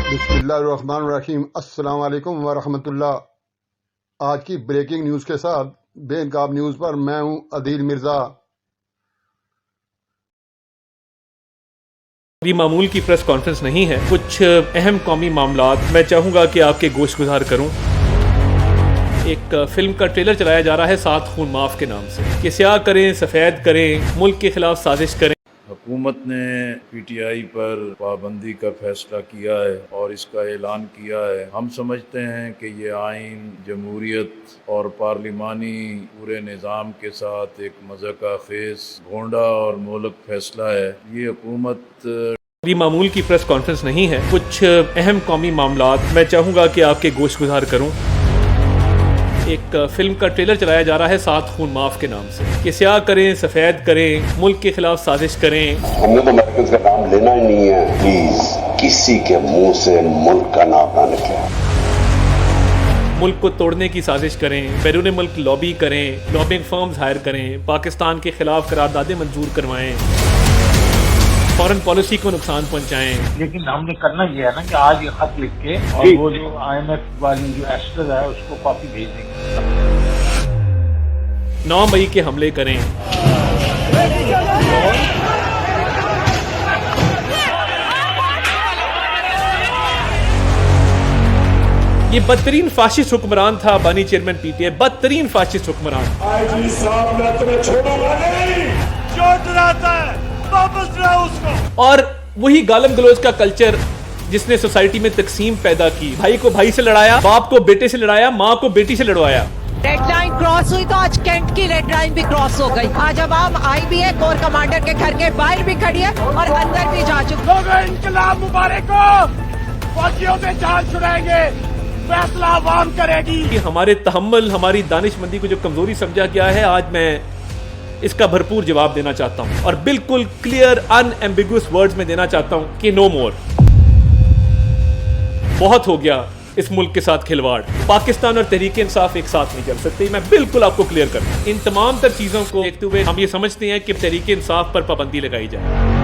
बिस्मिल्लाहिर्रहमानिर्रहीम। अस्सलाम वालेकुम वरहमतुल्लाह। आज की ब्रेकिंग न्यूज़ के साथ बेनकाब न्यूज़ पर मैं हूं अदील मिर्ज़ा। अभी मामूल की प्रेस कॉन्फ्रेंस नहीं है, कुछ अहम कौमी मामलात मैं चाहूँगा कि आपके गोशगुजार करूँ। एक फिल्म का ट्रेलर चलाया जा रहा है सात खून माफ़ के नाम से कि स्याह करें, सफ़ेद करें, मुल्क के खिलाफ साजिश करें। हुकूमत ने पीटीआई पर पाबंदी का फैसला किया है और इसका ऐलान किया है। हम समझते हैं कि ये आइन जमहूरियत और पार्लिमानी पूरे निज़ाम के साथ एक मज़ाक़ खेज़, घोंडा और मोहलक फैसला है। ये हुकूमत अभी मामूल की प्रेस कॉन्फ्रेंस नहीं है, कुछ अहम कौमी मामलात मैं चाहूँगा कि आपके गोशगुजार करूँ। एक फिल्म का ट्रेलर चलाया जा रहा है सात खून माफ़ के नाम से कि स्याह करें, सफ़ेद करें, मुल्क के खिलाफ साजिश करें। हमने तो मरकज़ का नाम लेना ही नहीं है। प्लीज किसी के मुंह से मुल्क का नाम ना निकले। मुल्क को तोड़ने की साजिश करें, बैरून मुल्क लॉबी करें, लॉबिंग फर्म्स हायर करें, पाकिस्तान के खिलाफ करारदादें मंजूर करवाएं, फॉरेन पॉलिसी को नुकसान पहुंचाएं। लेकिन हमने करना ये है ना कि आज ये खत लिख के और वो जो IMF वाली जो एस्टर है उसको कॉपी भेज देंगे। 9 मई के हमले करें। ये बदतरीन फाशिस्ट हुक्मरान था बानी चेयरमैन PTI, बदतरीन फाशिस्ट हुक्मरान। आईजी साहब मैं तुम्हें छोड़ूंगा नहीं। जो डराता है वापस लाओ उसको। और वही गालम गलोच का कल्चर जिसने सोसाइटी में तकसीम पैदा की, भाई को भाई से लड़ाया, बाप को बेटे से लड़ाया, माँ को बेटी से लड़वाया। रेड लाइन क्रॉस हुई तो आज कैंट की रेड लाइन भी क्रॉस हो गई। आज अवाम आई भी है, कोर कमांडर के घर के बाहर भी खड़ी है और अंदर भी जा चुकी है। इंकलाब मुबारक हो, फौजियों से जान छुड़ाएंगे, फैसला आवाम करेगी। कि हमारे तहम्मुल, हमारी दानिशमंदी को जो कमजोरी समझा गया है, आज मैं इसका भरपूर जवाब देना चाहता हूं और बिल्कुल क्लियर अनएम्बिगुअस वर्ड्स में देना चाहता हूं कि नो मोर। बहुत हो गया इस मुल्क के साथ खिलवाड़। पाकिस्तान और तहरीक इंसाफ एक साथ नहीं चल सकते, मैं बिल्कुल आपको क्लियर कर दूं। इन तमाम तर चीजों को देखते हुए हम ये समझते हैं कि तहरीक इंसाफ पर पाबंदी लगाई जाए।